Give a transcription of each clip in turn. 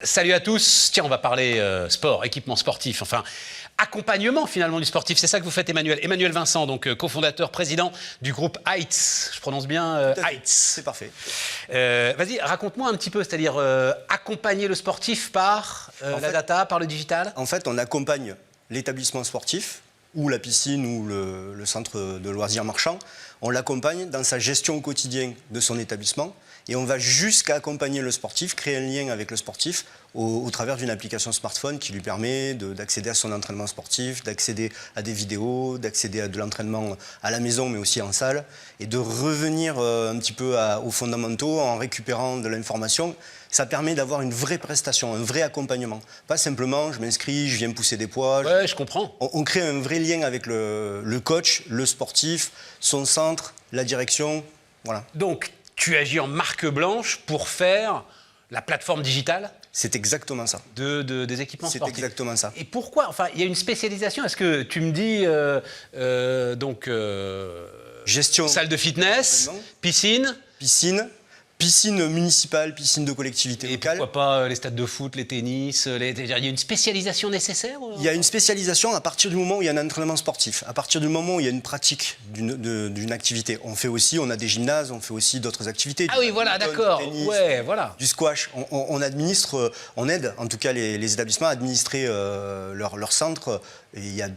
Salut à tous. Tiens, on va parler sport, équipement sportif, enfin accompagnement finalement du sportif. C'est ça que vous faites, Emmanuel. Emmanuel Vincent, donc cofondateur, président du groupe Heights. Je prononce bien Heights. C'est parfait. Vas-y, raconte-moi un petit peu, c'est-à-dire accompagner le sportif par la data, par le digital. En fait, on accompagne l'établissement sportif ou la piscine ou le centre de loisirs marchand. On l'accompagne dans sa gestion au quotidien de son établissement et on va jusqu'à accompagner le sportif, créer un lien avec le sportif au travers d'une application smartphone qui lui permet d'accéder à son entraînement sportif, d'accéder à des vidéos, d'accéder à de l'entraînement à la maison mais aussi en salle et de revenir un petit peu aux fondamentaux en récupérant de l'information. Ça permet d'avoir une vraie prestation, un vrai accompagnement. Pas simplement je m'inscris, je viens pousser des poids. Ouais, je comprends. On crée un vrai lien avec le coach, le sportif, son centre, la direction. Voilà. Donc, tu agis en marque blanche pour faire la plateforme digitale. C'est exactement ça. Des équipements sportifs. C'est exactement ça. Et pourquoi? Enfin, il y a une spécialisation. Est-ce que tu me dis gestion, salle de fitness, piscine municipale, piscine de collectivité locale. Et pourquoi pas les stades de foot, les tennis, il y a une spécialisation nécessaire? Il y a une spécialisation à partir du moment où il y a un entraînement sportif, à partir du moment où il y a une pratique d'une activité. On a des gymnases, on fait aussi d'autres activités. Ah oui, voilà, d'accord. Ouais, voilà. Du squash. On administre, on aide en tout cas les établissements à administrer leur centre. Et il y a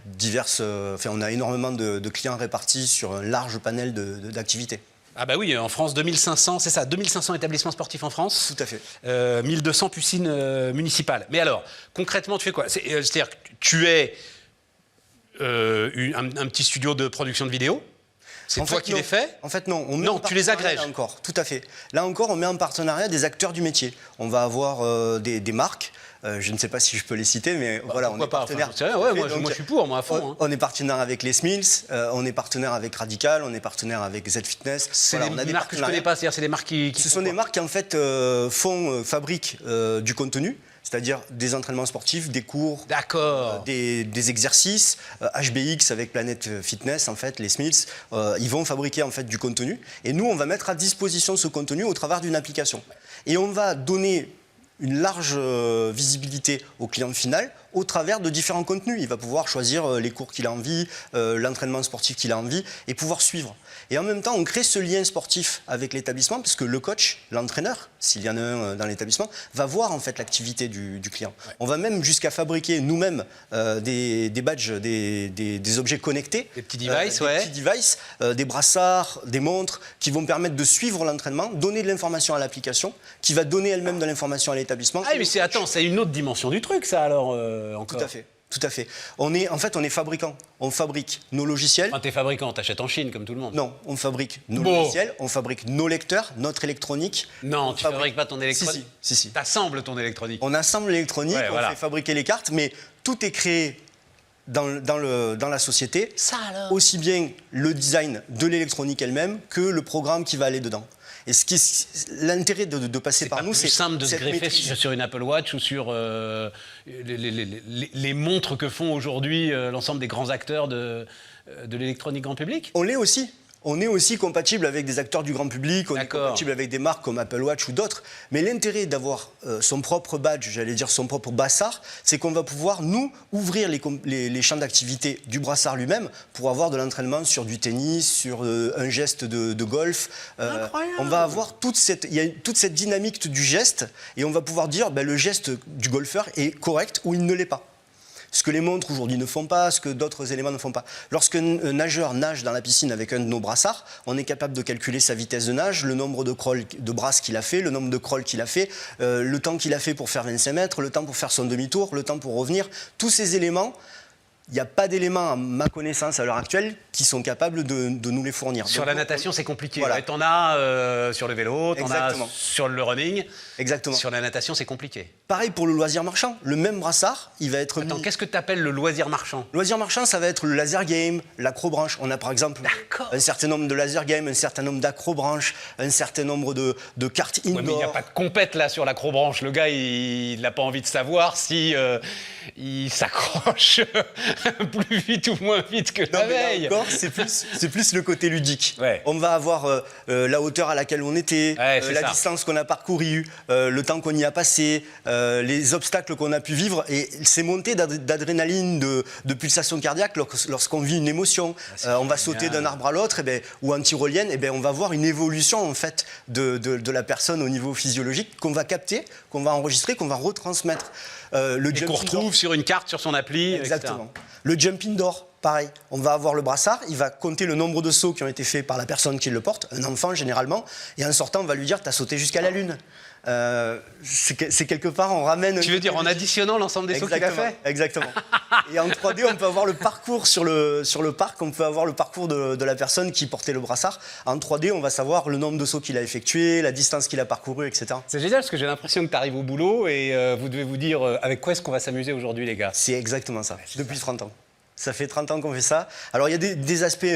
on a énormément de clients répartis sur un large panel d'activités. Ah bah oui, en France, 2500, c'est ça, 2500 établissements sportifs en France. Tout à fait. 1200 piscines municipales. Mais alors, concrètement, tu fais quoi? C'est-à-dire que tu es un petit studio de production de vidéos? C'est toi qui les fais? En fait, non. Non, tu les agrèges. Là encore, tout à fait. Là encore, on met en partenariat des acteurs du métier. On va avoir des marques. Je ne sais pas si je peux les citer, mais voilà, on est partenaire. Moi, je suis pour, moi, à fond. On est partenaire avec les Smiths, on est partenaire avec Radical, on est partenaire avec Z Fitness. C'est des marques que je ne connais pas, c'est-à-dire c'est des marques qui Ce sont des marques qui, en fait, fabriquent du contenu. C'est-à-dire des entraînements sportifs, des cours, des exercices. HBX avec Planet Fitness, en fait, les Smiths, ils vont fabriquer en fait du contenu. Et nous, on va mettre à disposition ce contenu au travers d'une application. Et on va donner une large visibilité au client final au travers de différents contenus. Il va pouvoir choisir les cours qu'il a envie, l'entraînement sportif qu'il a envie et pouvoir suivre. Et en même temps, on crée ce lien sportif avec l'établissement parce que le coach, l'entraîneur, s'il y en a un dans l'établissement, va voir en fait l'activité du client. Ouais. On va même jusqu'à fabriquer nous-mêmes des badges, des objets connectés. Des petits devices, des brassards, des montres qui vont permettre de suivre l'entraînement, donner de l'information à l'application, qui va donner elle-même de l'information à l'établissement. Ah oui, mais c'est une autre dimension du truc, ça, alors, encore. Tout à fait. Tout à fait. On est fabricant. On fabrique nos logiciels. Enfin, t'es fabricant, t'achètes en Chine comme tout le monde. Non, on fabrique nos logiciels, on fabrique nos lecteurs, notre électronique. Non, tu fabriques pas ton électronique. Si. T'assembles ton électronique. On assemble l'électronique, fait fabriquer les cartes, mais tout est créé dans la société. Ça alors. Aussi bien le design de l'électronique elle-même que le programme qui va aller dedans. Et l'intérêt de passer par nous, c'est simple de se greffer sur une Apple Watch ou sur les montres que font aujourd'hui l'ensemble des grands acteurs de l'électronique grand public. On l'est aussi. On est aussi compatible avec des acteurs du grand public, on est compatible avec des marques comme Apple Watch ou d'autres. Mais l'intérêt d'avoir son propre badge, j'allais dire son propre brassard, c'est qu'on va pouvoir, nous, ouvrir les champs d'activité du brassard lui-même pour avoir de l'entraînement sur du tennis, sur un geste de golf. On va avoir toute cette dynamique du geste et on va pouvoir dire le geste du golfeur est correct ou il ne l'est pas. Ce que les montres aujourd'hui ne font pas, ce que d'autres éléments ne font pas. Lorsqu'un nageur nage dans la piscine avec un de nos brassards, on est capable de calculer sa vitesse de nage, le nombre de brasses qu'il a fait, le nombre de crawls qu'il a fait, le temps qu'il a fait pour faire 25 mètres, le temps pour faire son demi-tour, le temps pour revenir. Tous ces éléments, il n'y a pas d'éléments, à ma connaissance, à l'heure actuelle, qui sont capables de nous les fournir. Sur la natation, c'est compliqué. Voilà. T'en as sur le vélo, t'en as sur le running. Exactement. Sur la natation, c'est compliqué. Pareil pour le loisir marchand. Le même brassard, il va être qu'est-ce que tu appelles le loisir marchand? Le loisir marchand, ça va être le laser game, l'acrobranche. On a par exemple un certain nombre de laser game, un certain nombre d'acrobranches, un certain nombre de cartes indoor. Ouais, mais il n'y a pas de compète là sur l'acrobranche. Le gars, il n'a pas envie de savoir si il s'accroche plus vite ou moins vite que la veille. Encore, c'est plus le côté ludique. Ouais. On va avoir la hauteur à laquelle on était, la distance qu'on a parcourue, le temps qu'on y a passé, les obstacles qu'on a pu vivre et ces montées d'adrénaline, de pulsation cardiaque lorsqu'on vit une émotion. On va sauter d'un arbre à l'autre ou en tyrolienne, on va voir une évolution en fait de la personne au niveau physiologique qu'on va capter, qu'on va enregistrer, qu'on va retransmettre. Et qu'on retrouve sur une carte, sur son appli. Exactement. Etc. Le jump indoor, pareil. On va avoir le brassard, il va compter le nombre de sauts qui ont été faits par la personne qui le porte, un enfant généralement, et en sortant, on va lui dire « t'as sauté jusqu'à la Lune ». C'est quelque part, on ramène... Tu veux dire en additionnant l'ensemble des sauts qu'il a fait? Exactement. Et en 3D, on peut avoir le parcours sur le parc, on peut avoir le parcours de la personne qui portait le brassard. En 3D, on va savoir le nombre de sauts qu'il a effectué, la distance qu'il a parcourue, etc. C'est génial parce que j'ai l'impression que tu arrives au boulot et vous devez vous dire avec quoi est-ce qu'on va s'amuser aujourd'hui, les gars? C'est exactement ça, depuis 30 ans. Ça fait 30 ans qu'on fait ça. Alors, il y a des aspects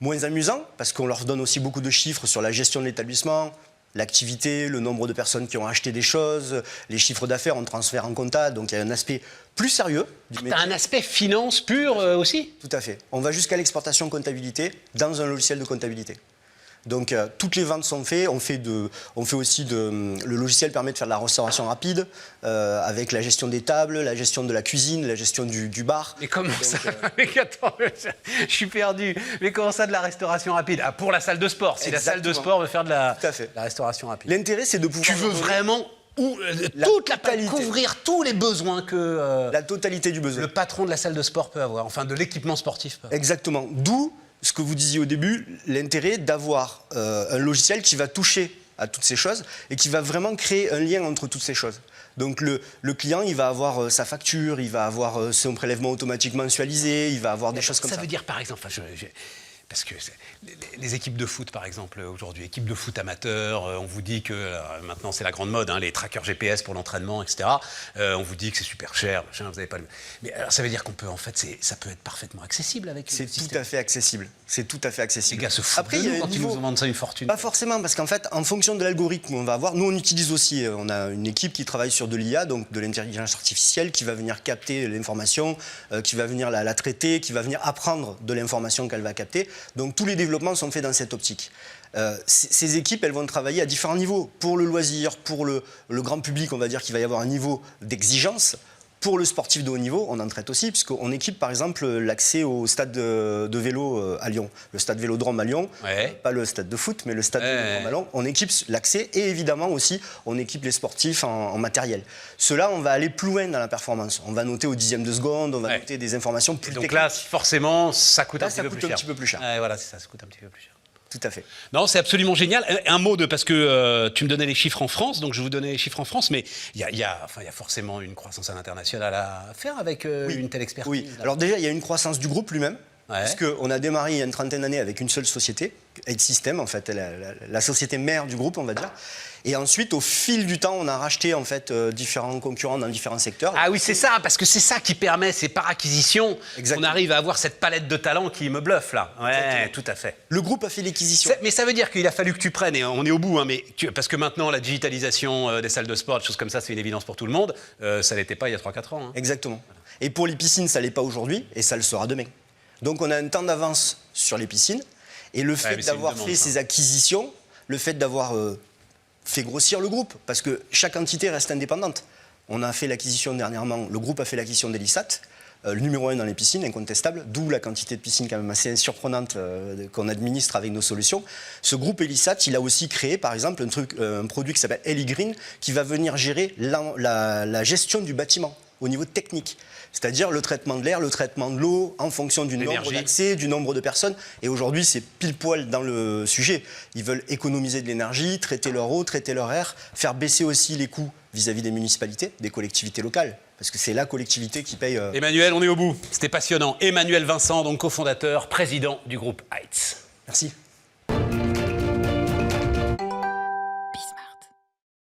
moins amusants, parce qu'on leur donne aussi beaucoup de chiffres sur la gestion de l'établissement, l'activité, le nombre de personnes qui ont acheté des choses, les chiffres d'affaires, on transfère en compta, donc il y a un aspect plus sérieux du métier. T'as un aspect finance pur aussi? Tout à fait. On va jusqu'à l'exportation comptabilité dans un logiciel de comptabilité. Donc toutes les ventes sont faites, on fait aussi le logiciel permet de faire de la restauration rapide avec la gestion des tables, la gestion de la cuisine, la gestion du bar. Mais comment ça Mais attends, je suis perdu. Mais comment ça de la restauration rapide? Ah, pour la salle de sport, si Exactement. la salle de sport veut faire de la restauration rapide. L'intérêt c'est de pouvoir... Tu veux vraiment couvrir tous les besoins que la totalité du besoin. Le patron de la salle de sport peut avoir, enfin de l'équipement sportif peut avoir. Exactement. D'où ce que vous disiez au début, l'intérêt d'avoir un logiciel qui va toucher à toutes ces choses et qui va vraiment créer un lien entre toutes ces choses. Donc le client, il va avoir sa facture, il va avoir son prélèvement automatique mensualisé, il va avoir des choses comme ça. Ça veut dire par exemple, parce que les équipes de foot, par exemple, aujourd'hui, équipes de foot amateurs, on vous dit que, maintenant c'est la grande mode, hein, les trackers GPS pour l'entraînement, etc. On vous dit que c'est super cher, machin, vous n'avez pas le... Mais alors, ça veut dire qu'on peut, en fait, ça peut être parfaitement accessible avec C'est tout à fait accessible. C'est tout à fait accessible. Les gars se foutent de nous quand ils nous vendent ça une fortune. Pas forcément, parce qu'en fait, en fonction de l'algorithme qu'on va avoir, nous on utilise aussi, on a une équipe qui travaille sur de l'IA, donc de l'intelligence artificielle, qui va venir capter l'information, qui va venir la traiter, qui va venir apprendre de l'information qu'elle va capter. Donc tous les développements sont faits dans cette optique. Ces équipes, elles vont travailler à différents niveaux. Pour le loisir, pour le grand public, on va dire qu'il va y avoir un niveau d'exigence. Pour le sportif de haut niveau, on en traite aussi, puisqu'on équipe par exemple l'accès au stade de vélo à Lyon. Le stade Vélodrome à Lyon, pas le stade de foot, mais le stade Vélodrome à Lyon. On équipe l'accès et évidemment aussi, on équipe les sportifs en matériel. Cela, on va aller plus loin dans la performance. On va noter au dixième de seconde, on va noter des informations plus techniques. Donc là, forcément, ça coûte un petit peu plus cher. Voilà, c'est ça, ça coûte un petit peu plus cher. Tout à fait. Non, c'est absolument génial. Un mot parce que tu me donnais les chiffres en France, donc je vous donnais les chiffres en France, mais il y a forcément une croissance à l'international à faire avec une telle expertise. Oui, alors déjà, il y a une croissance du groupe lui-même, puisqu'on a démarré il y a une trentaine d'années avec une seule société, Eight System, en fait, la société mère du groupe, on va dire. Et ensuite, au fil du temps, on a racheté en fait différents concurrents dans différents secteurs. Ah oui, c'est ça, parce que c'est ça qui permet, c'est par acquisition qu'on arrive à avoir cette palette de talents qui me bluffe là. Ouais, exactement. Tout à fait. Le groupe a fait l'acquisition. Mais ça veut dire qu'il a fallu que tu prennes, et on est au bout, hein, parce que maintenant la digitalisation des salles de sport, des choses comme ça, c'est une évidence pour tout le monde. Ça l'était pas il y a 3-4 ans. Hein. Exactement. Et pour les piscines, ça l'est pas aujourd'hui, et ça le sera demain. Donc on a un temps d'avance sur les piscines, et le fait d'avoir fait ces acquisitions, le fait d'avoir fait grossir le groupe, parce que chaque entité reste indépendante. On a fait l'acquisition dernièrement, le groupe a fait l'acquisition d'Elisat, le numéro 1 dans les piscines, incontestable, d'où la quantité de piscines quand même assez surprenante qu'on administre avec nos solutions. Ce groupe Elisat, il a aussi créé par exemple un produit qui s'appelle EliGreen, qui va venir gérer la gestion du bâtiment au niveau technique. C'est-à-dire le traitement de l'air, le traitement de l'eau, en fonction du nombre d'accès, du nombre de personnes. Et aujourd'hui, c'est pile poil dans le sujet. Ils veulent économiser de l'énergie, traiter leur eau, traiter leur air, faire baisser aussi les coûts vis-à-vis des municipalités, des collectivités locales. Parce que c'est la collectivité qui paye... Emmanuel, on est au bout. C'était passionnant. Emmanuel Vincent, donc cofondateur, président du groupe Heights. Merci.